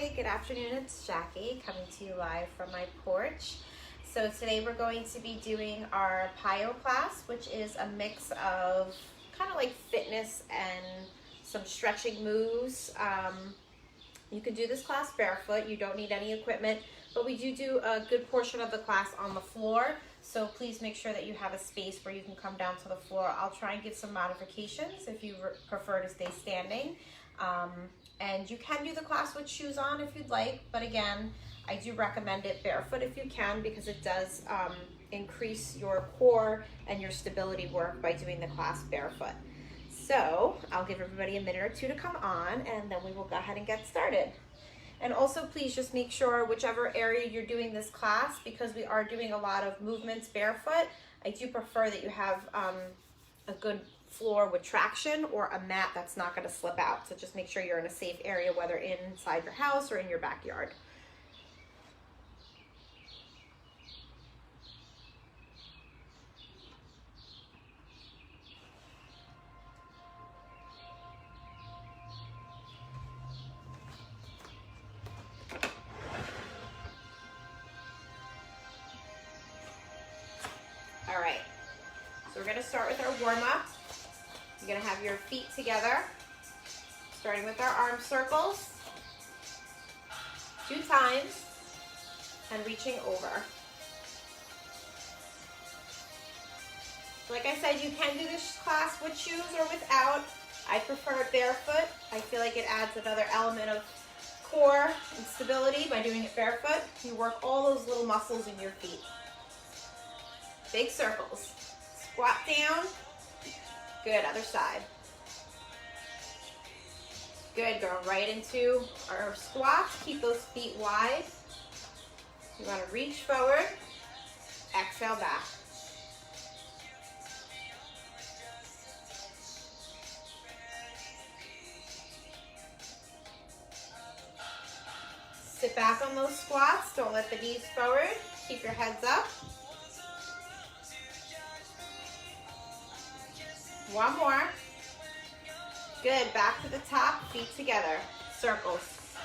Hi, good afternoon, it's Jackie coming to you live from my porch. So today we're going to be doing our Piyo class, which is a mix of kind of like fitness and some stretching moves. You can do this class barefoot, you don't need any equipment, but we do a good portion of the class on the floor. So please make sure that you have a space where you can come down to the floor. I'll try and give some modifications if you prefer to stay standing. And you can do the class with shoes on if you'd like, but again, I do recommend it barefoot if you can, because it does increase your core and your stability work by doing the class barefoot. So I'll give everybody a minute or two to come on, and then we will go ahead and get started. And also please just make sure whichever area you're doing this class, because we are doing a lot of movements barefoot, I do prefer that you have a good floor with traction or a mat that's not going to slip out. So just make sure you're in a safe area, whether inside your house or in your backyard. All right, so we're going to start with our warm-up. You're going to have your feet together, starting with our arm circles, 2 times, and reaching over. Like I said, you can do this class with shoes or without. I prefer it barefoot. I feel like it adds another element of core and stability by doing it barefoot. You work all those little muscles in your feet. Big circles. Squat down. Good, other side. Good, going right into our squats. Keep those feet wide. You want to reach forward, exhale back. Sit back on those squats, don't let the knees forward. Keep your heads up. One more. Good, back to the top, feet together, circles.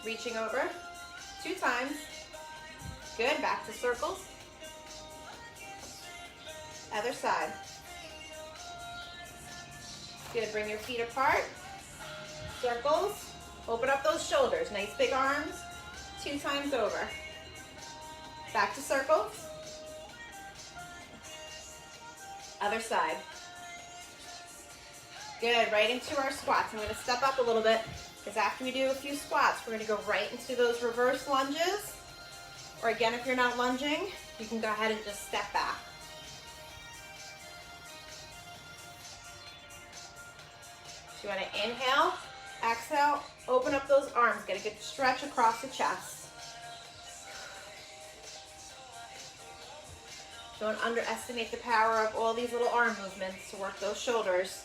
Reaching over, 2 times. Good, back to circles. Other side. Good, bring your feet apart, circles. Open up those shoulders, nice big arms, 2 times over. Back to circles. Other side. Good, right into our squats. I'm going to step up a little bit, because after we do a few squats, we're going to go right into those reverse lunges. Or again, if you're not lunging, you can go ahead and just step back. So you want to inhale, exhale, open up those arms, get a good stretch across the chest. Don't underestimate the power of all these little arm movements to work those shoulders.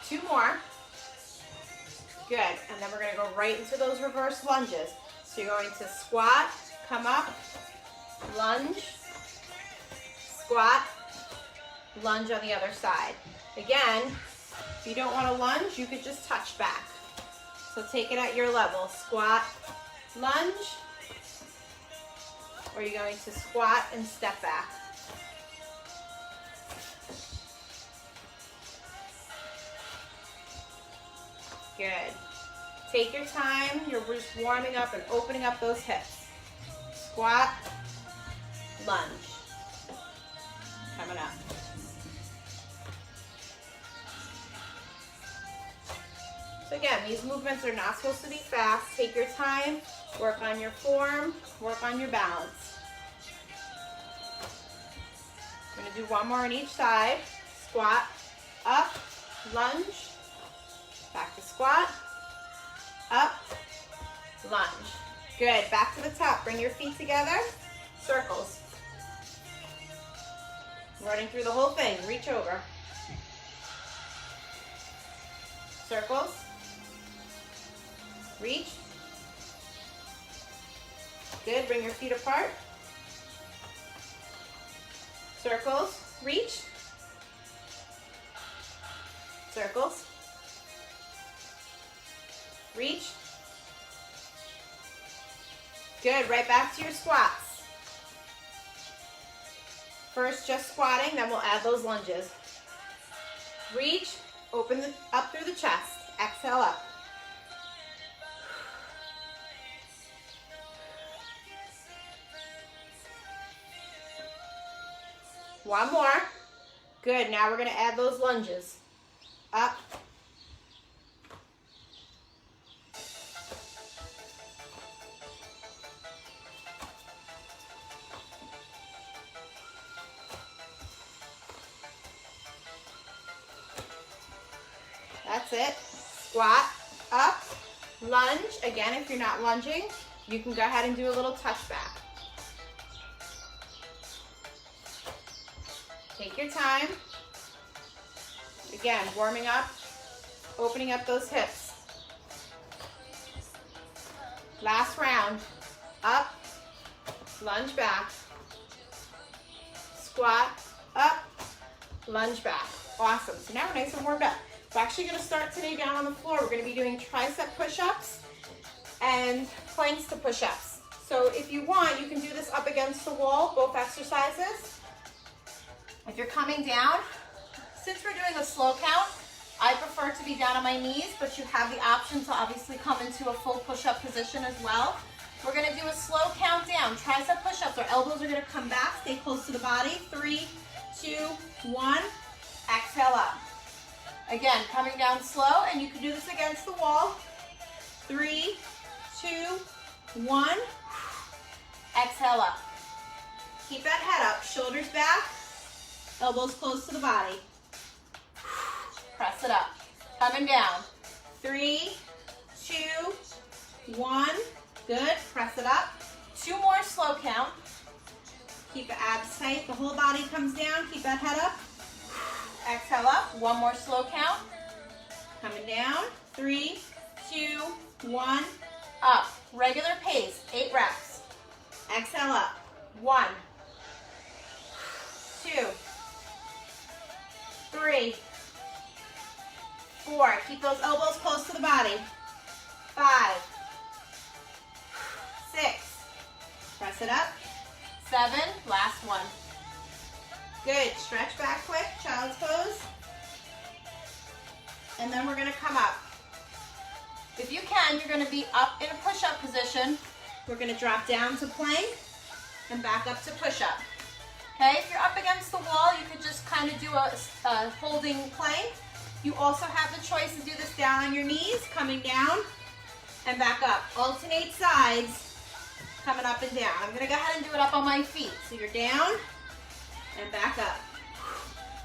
2 more. Good, and then we're going to go right into those reverse lunges. So you're going to squat, come up, lunge, squat, lunge on the other side. Again, if you don't want to lunge, you could just touch back. So take it at your level. Squat, lunge, or you're going to squat and step back. Good. Take your time. You're just warming up and opening up those hips. Squat, lunge. Coming up. So again, these movements are not supposed to be fast. Take your time, work on your form, work on your balance. I'm going to do 1 more on each side. Squat, up, lunge, back to squat, up, lunge. Good, back to the top. Bring your feet together, circles. Running through the whole thing, reach over. Circles. Reach. Good, bring your feet apart. Circles, reach. Circles. Reach. Good, right back to your squats. First just squatting, then we'll add those lunges. Reach, open up through the chest. Exhale up. One more. Good, now we're gonna add those lunges. Up. That's it. Squat, up, lunge. Again, if you're not lunging, you can go ahead and do a little touch back. Take your time. Again, warming up, opening up those hips. Last round. Up, lunge back. Squat, up, lunge back. Awesome. So now we're nice and warmed up. We're actually going to start today down on the floor. We're going to be doing tricep push-ups and planks to push-ups. So if you want, you can do this up against the wall, both exercises. If you're coming down, since we're doing a slow count, I prefer to be down on my knees, but you have the option to obviously come into a full push-up position as well. We're going to do a slow count down. Tricep push-ups. Our elbows are going to come back, stay close to the body. 3, 2, 1. Exhale up. Again, coming down slow, and you can do this against the wall. 3, 2, 1. Exhale up. Keep that head up, shoulders back, elbows close to the body. Press it up. Coming down. 3, 2, 1. Good. Press it up. 2 more slow count. Keep the abs tight. The whole body comes down. Keep that head up. Exhale up. 1 more slow count. Coming down. 3, 2, 1. Up. Regular pace. 8 reps. Exhale up. 1, 2, 3, 4. Keep those elbows close to the body. 5, 6. Press it up. 7. Last one. Good. Stretch back quick. Child's pose. And then we're going to come up. If you can, you're going to be up in a push-up position. We're going to drop down to plank and back up to push-up. Okay, if you're up against the wall, you could just kind of do a holding plank. You also have the choice to do this down on your knees, coming down and back up. Alternate sides, coming up and down. I'm going to go ahead and do it up on my feet. So you're down and back up.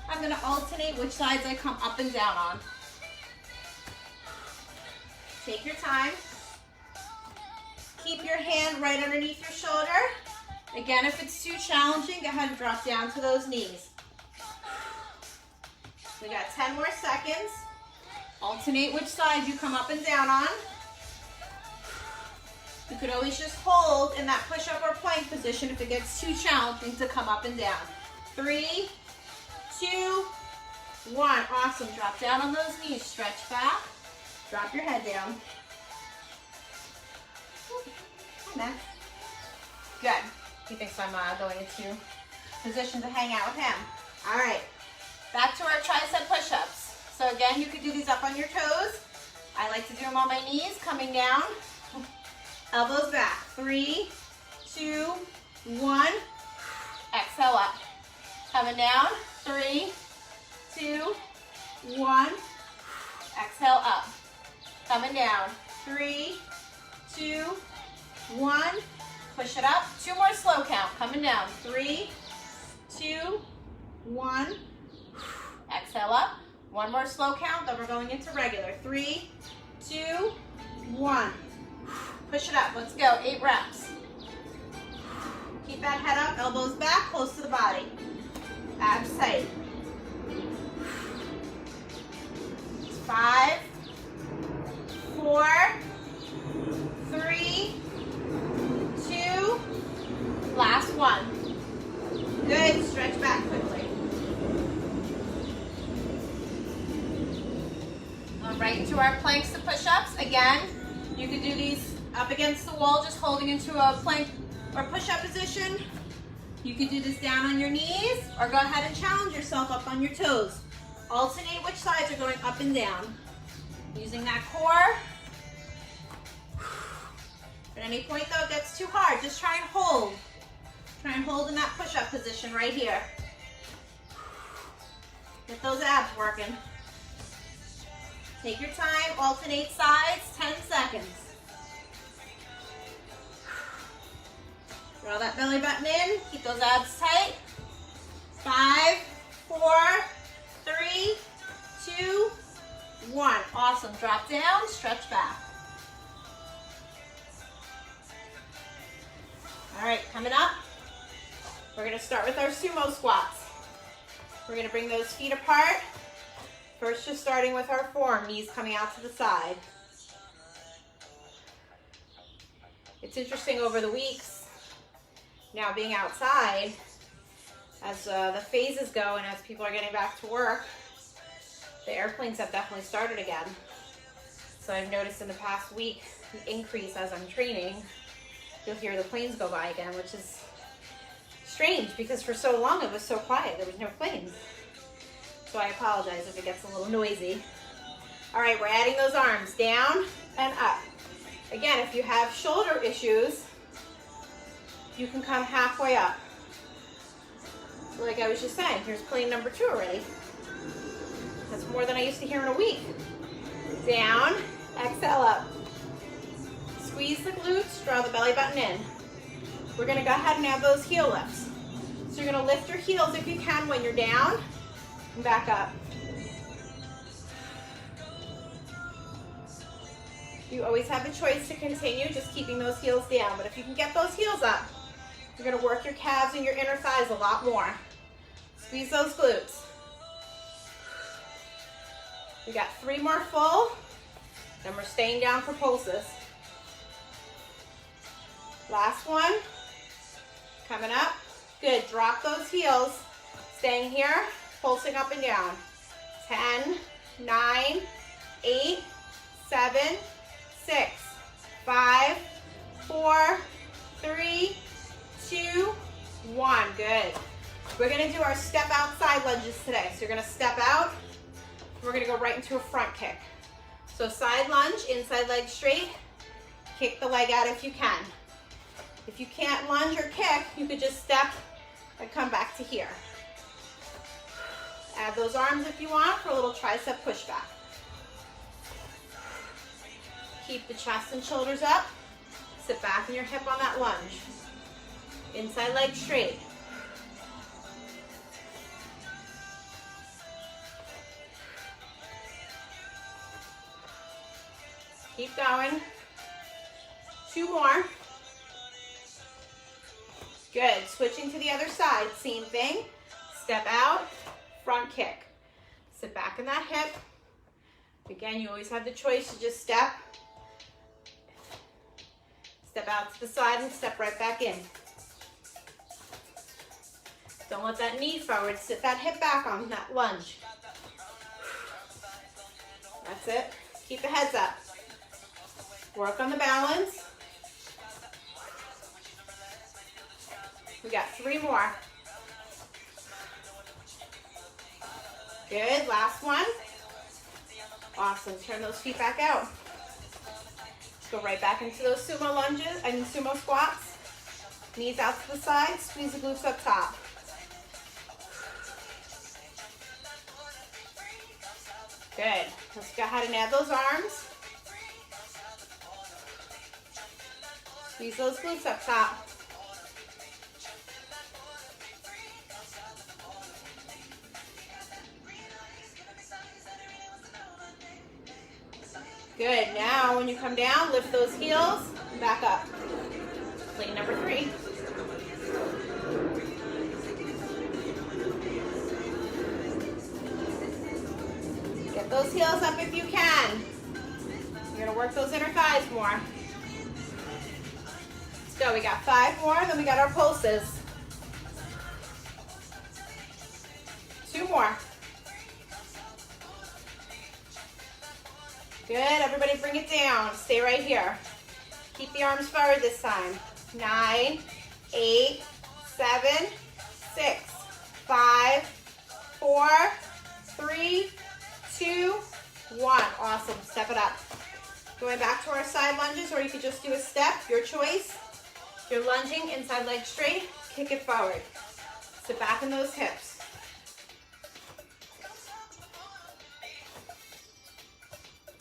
I'm going to alternate which sides I come up and down on. Take your time. Keep your hand right underneath your shoulder. Again, if it's too challenging, go ahead and drop down to those knees. We got 10 more seconds. Alternate which side you come up and down on. You could always just hold in that push-up or plank position if it gets too challenging to come up and down. 3, 2, 1. Awesome. Drop down on those knees. Stretch back. Drop your head down. Hi, Max. Good. He thinks I'm going into position to hang out with him. All right. Back to our tricep push-ups. So again, you could do these up on your toes. I like to do them on my knees, coming down. Elbows back. 3, 2, 1. Exhale up. Coming down. 3, 2, 1. Exhale up. Coming down. 3, 2, 1. Push it up. 2 more slow count. Coming down. 3, 2, 1. Exhale up. 1 more slow count. Then we're going into regular. 3, 2, 1. Push it up. Let's go. 8 reps. Keep that head up. Elbows back. Close to the body. Abs tight. 5, 4, 3, 2. Last one. Good. Stretch back quickly. Right into our planks to push-ups. Again, you can do these up against the wall, just holding into a plank or push-up position. You can do this down on your knees, or go ahead and challenge yourself up on your toes. Alternate which sides are going up and down. Using that core. At any point though it gets too hard, just try and hold. Try and hold in that push-up position right here. Get those abs working. Take your time, alternate sides, 10 seconds. Draw that belly button in, keep those abs tight. 5, 4, 3, 2, 1. Awesome, drop down, stretch back. All right, coming up, we're gonna start with our sumo squats. We're gonna bring those feet apart. First, just starting with our form, knees coming out to the side. It's interesting over the weeks, now being outside, as the phases go and as people are getting back to work, the airplanes have definitely started again. So I've noticed in the past week, the increase as I'm training, you'll hear the planes go by again, which is strange because for so long it was so quiet, there was no planes. So I apologize if it gets a little noisy. All right, we're adding those arms down and up. Again, if you have shoulder issues, you can come halfway up. Like I was just saying, here's plane number 2 already. That's more than I used to hear in a week. Down, exhale up. Squeeze the glutes, draw the belly button in. We're gonna go ahead and add those heel lifts. So you're gonna lift your heels if you can when you're down, and back up. You always have a choice to continue just keeping those heels down, but if you can get those heels up, you're gonna work your calves and your inner thighs a lot more. Squeeze those glutes. We got 3 more full, then we're staying down for pulses. Last one, coming up. Good, drop those heels, staying here, pulsing up and down. 10, 9, 8, 7, 6, 5, 4, 3, 2, 1, good. We're gonna do our step outside lunges today. So you're gonna step out, we're gonna go right into a front kick. So side lunge, inside leg straight, kick the leg out if you can. If you can't lunge or kick, you could just step and come back to here. Add those arms if you want for a little tricep pushback. Keep the chest and shoulders up. Sit back in your hip on that lunge. Inside leg straight. Keep going. 2 more. Good, switching to the other side, same thing. Step out, front kick. Sit back in that hip. Again, you always have the choice to just step out to the side and step right back in. Don't let that knee forward, sit that hip back on that lunge. That's it, keep the heads up. Work on the balance. We got 3 more. Good, last one. Awesome, turn those feet back out. Go right back into those sumo lunges, sumo squats. Knees out to the side, squeeze the glutes up top. Good, let's go ahead and add those arms. Squeeze those glutes up top. Good, now when you come down, lift those heels and back up. Plane number 3. Get those heels up if you can. You're gonna work those inner thighs more. Let's go, we got 5 more, then we got our pulses. 2 more. Good, everybody bring it down. Stay right here. Keep the arms forward this time. 9, 8, 7, 6, 5, 4, 3, 2, 1. Awesome, step it up. Going back to our side lunges, or you could just do a step, your choice. You're lunging, inside leg straight, kick it forward. Sit back in those hips.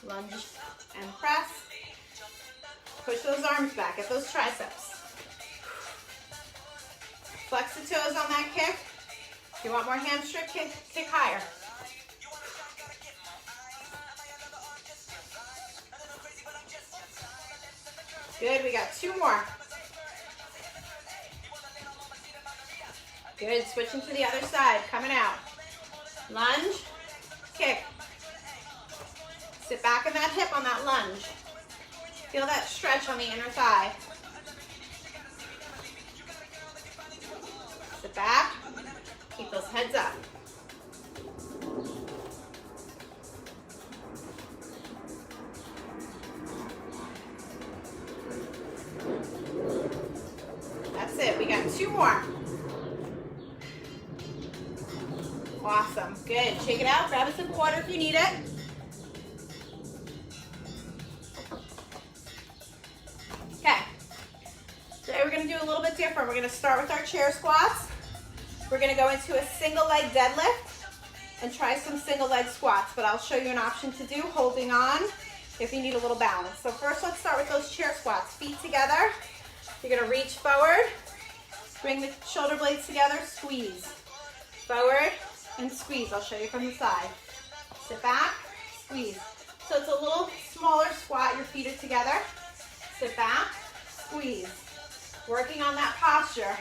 Lunge and press. Push those arms back, get those triceps. Flex the toes on that kick. If you want more hamstring, kick higher. Good, we got 2 more. Good, switching to the other side, coming out. Lunge, kick. Sit back in that hip on that lunge. Feel that stretch on the inner thigh. Sit back, keep those heads up. That's it, we got 2 more. Awesome, good. Shake it out, grab a sip of water if you need it. Okay, today we're gonna do a little bit different. We're gonna start with our chair squats. We're gonna go into a single leg deadlift and try some single leg squats, but I'll show you an option to do holding on if you need a little balance. So first let's start with those chair squats. Feet together, you're gonna reach forward, bring the shoulder blades together, squeeze. Forward and squeeze, I'll show you from the side. Sit back, squeeze. So it's a little smaller squat, your feet are together. Sit back, squeeze. Working on that posture.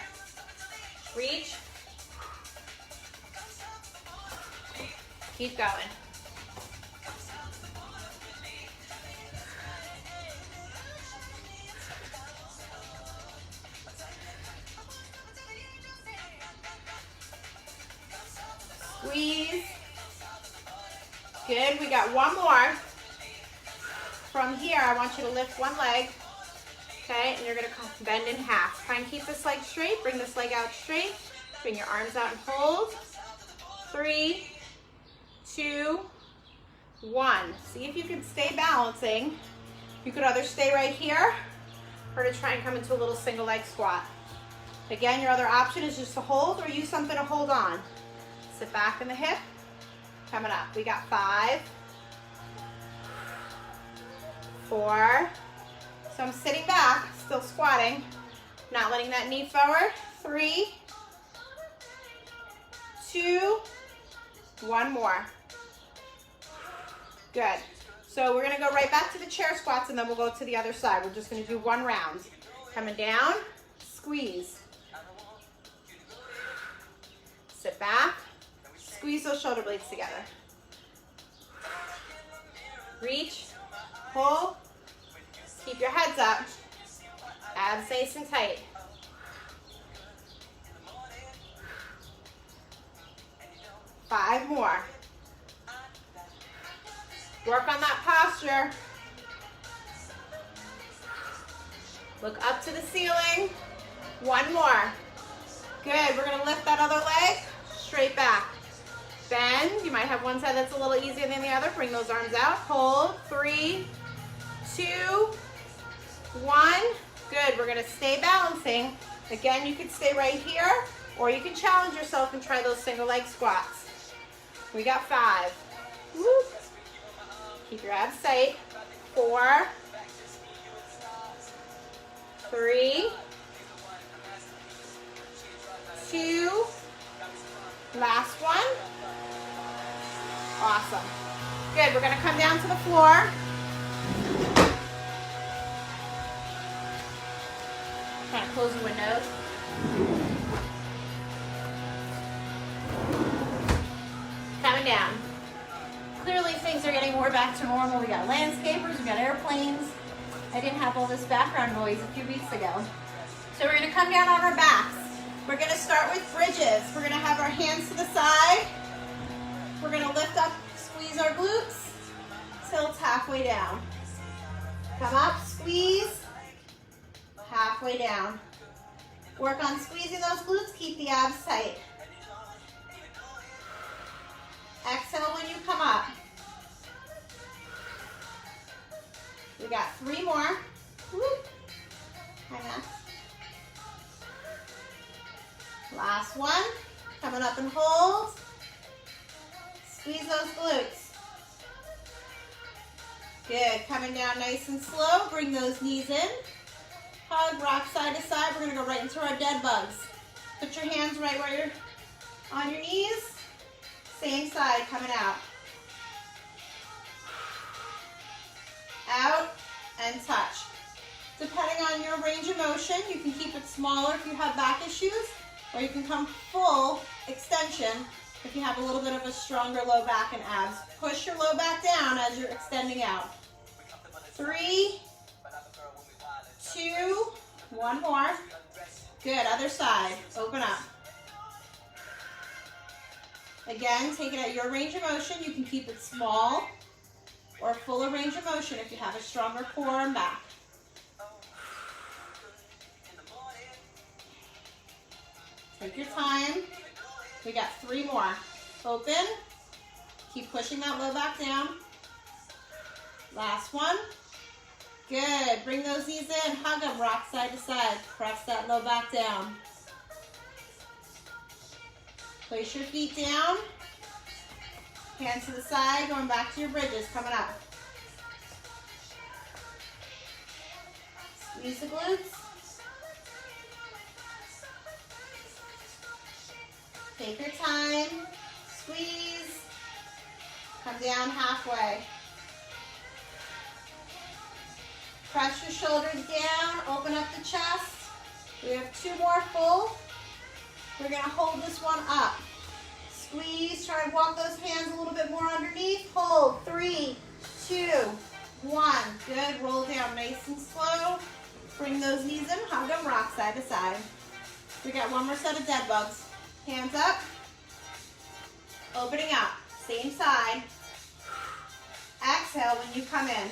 Reach. Keep going. Squeeze. Good, we got 1 more. From here, I want you to lift 1 leg. Okay, and you're gonna bend in half. Try and keep this leg straight. Bring this leg out straight. Bring your arms out and hold. 3, 2, 1. See if you can stay balancing. You could either stay right here or to try and come into a little single leg squat. Again, your other option is just to hold or use something to hold on. Sit back in the hip. Coming up. We got 5, 4. So I'm sitting back, still squatting, not letting that knee forward. 3, 2, 1 more. Good. So we're gonna go right back to the chair squats and then we'll go to the other side. We're just gonna do 1 round. Coming down, squeeze. Sit back, squeeze those shoulder blades together. Reach, pull, keep your heads up. Abs nice and tight. Five more. Work on that posture. Look up to the ceiling. 1 more. Good, we're gonna lift that other leg straight back. Bend, you might have one side that's a little easier than the other. Bring those arms out, hold. 3, 2, 1. Good, we're gonna stay balancing. Again, you could stay right here, or you can challenge yourself and try those single leg squats. We got 5. Whoop. Keep your abs tight. 4, 3, 2, last one. Awesome. Good, we're gonna come down to the floor. Trying to close the windows. Coming down. Clearly things are getting more back to normal. We got landscapers, we got airplanes. I didn't have all this background noise a few weeks ago. So we're gonna come down on our backs. We're gonna start with bridges. We're gonna have our hands to the side. We're gonna lift up, squeeze our glutes, tilt halfway down. Come up, squeeze, halfway down. Work on squeezing those glutes, keep the abs tight. Exhale when you come up. We got 3 more. Whoop. Hi, Max. Last one. Coming up and hold. Squeeze those glutes. Good. Coming down nice and slow. Bring those knees in. Hug, rock side to side. We're going to go right into our dead bugs. Put your hands right where you're on your knees. Same side, coming out. Out and touch. Depending on your range of motion, you can keep it smaller if you have back issues, or you can come full extension if you have a little bit of a stronger low back and abs. Push your low back down as you're extending out. 3, 2, 1 more. Good, other side, open up. Again, take it at your range of motion. You can keep it small or fuller range of motion if you have a stronger core and back. Take your time. We got 3 more. Open. Keep pushing that low back down. Last one. Good. Bring those knees in. Hug them. Rock side to side. Press that low back down. Place your feet down. Hands to the side. Going back to your bridges. Coming up. Squeeze the glutes. Take your time. Squeeze. Come down halfway. Press your shoulders down. Open up the chest. We have 2 more full. We're going to hold this one up. Squeeze. Try and walk those hands a little bit more underneath. Hold. 3, 2, 1. Good. Roll down nice and slow. Bring those knees in. Hug them. Rock side to side. We got 1 more set of dead bugs. Hands up. Opening up. Same side. Exhale when you come in.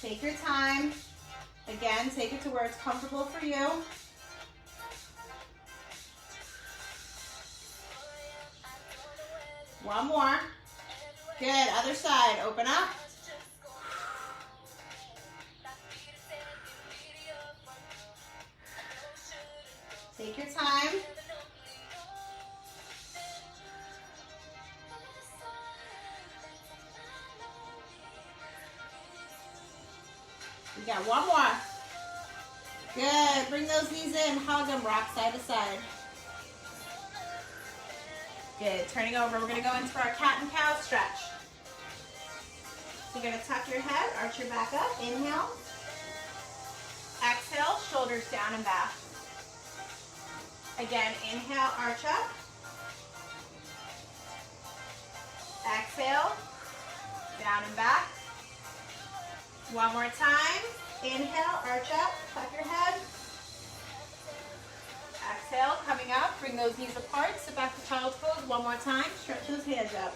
Take your time. Again, take it to where it's comfortable for you. One more. Good. Other side. Open up. Take your time. We got 1 more. Good. Bring those knees in. Hug them. Rock side to side. Good. Turning over. We're going to go into our cat and cow stretch. So you're going to tuck your head, arch your back up. Inhale. Exhale. Shoulders down and back. Again, inhale, arch up. Exhale, down and back. 1 more time. Inhale, arch up, tuck your head. Exhale, coming up, bring those knees apart, sit back to child's pose. 1 more time, stretch those hands up.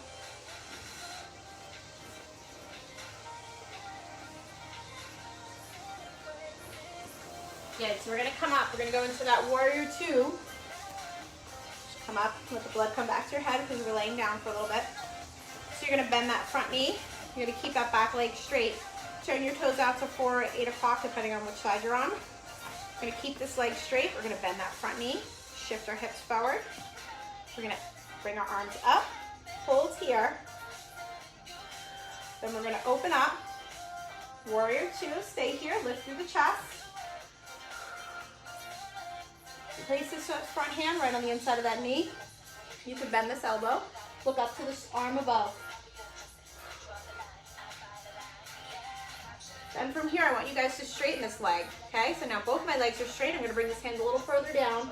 Good, so we're gonna come up. We're gonna go into that warrior 2. Come up, let the blood come back to your head because we're laying down for a little bit. So you're gonna bend that front knee. You're gonna keep that back leg straight. Turn your toes out to 4 or 8 o'clock, depending on which side you're on. We're gonna keep this leg straight. We're gonna bend that front knee. Shift our hips forward. We're gonna bring our arms up. Hold here. Then we're gonna open up. Warrior 2, stay here, lift through the chest. Place this front hand right on the inside of that knee. You can bend this elbow. Look up to this arm above. Then from here, I want you guys to straighten this leg. Okay, so now both my legs are straight. I'm going to bring this hand a little further down.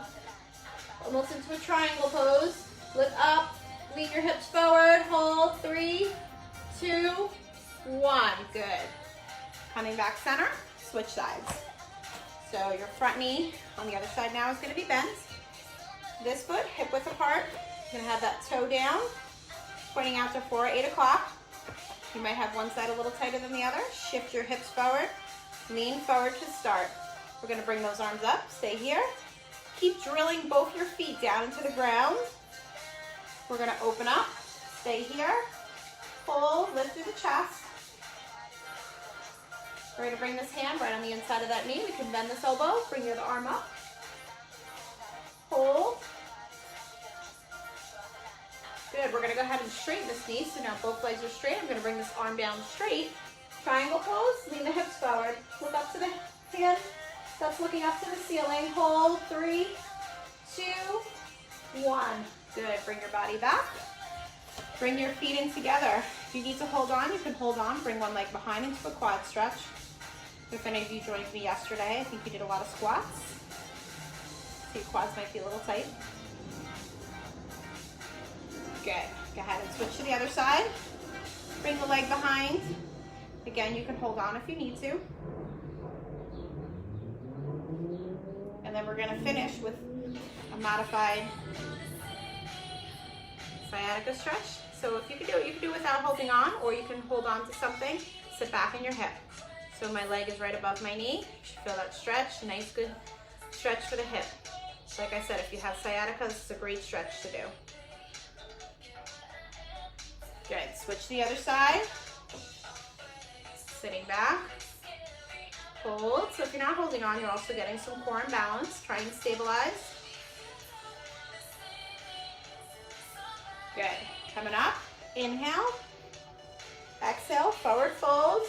Almost into a triangle pose. Lift up, lean your hips forward. Hold, 3, 2, 1. Good. Coming back center, switch sides. So your front knee on the other side now is going to be bent. this foot hip width apart. You're gonna have that toe down, pointing out to 4, 8 o'clock. You might have one side a little tighter than the other. Shift your hips forward, lean forward to start. We're gonna bring those arms up, stay here. Keep drilling both your feet down into the ground. We're gonna open up, stay here, pull, lift through the chest. We're gonna bring this hand right on the inside of that knee. We can bend this elbow, bring the other arm up. Hold. Good, we're gonna go ahead and straighten this knee. So now both legs are straight. I'm gonna bring this arm down straight. Triangle pose, lean the hips forward. Look up to the hand that's looking up to the ceiling. Hold, 3, 2, 1. Good, bring your body back. Bring your feet in together. If you need to hold on, you can hold on. Bring one leg behind into a quad stretch. If any of you joined me yesterday, I think you did a lot of squats. So your quads might be a little tight. Good. Go ahead and switch to the other side. Bring the leg behind. Again, you can hold on if you need to. And then we're going to finish with a modified sciatica stretch. So if you can do it, you can do it without holding on, or you can hold on to something, sit back in your hip. So my leg is right above my knee. You should feel that stretch, nice good stretch for the hip. Like I said, if you have sciatica, this is a great stretch to do. Good, switch to the other side. Sitting back, hold. So if you're not holding on, you're also getting some core and balance. Try and stabilize. Good, coming up, inhale, exhale, forward fold.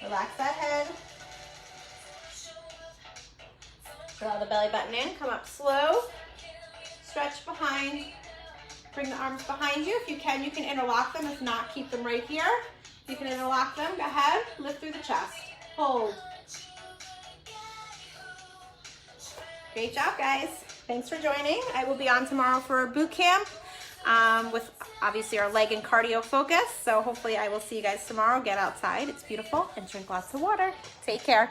Relax that head. Draw the belly button in, come up slow. Stretch behind. Bring the arms behind you. If you can interlock them. If not, keep them right here. You can interlock them. Go ahead. Lift through the chest. Hold. Great job, guys. Thanks for joining. I will be on tomorrow for a boot camp with obviously our leg and cardio focus. So hopefully I will see you guys tomorrow. Get outside. It's beautiful. And drink lots of water. Take care.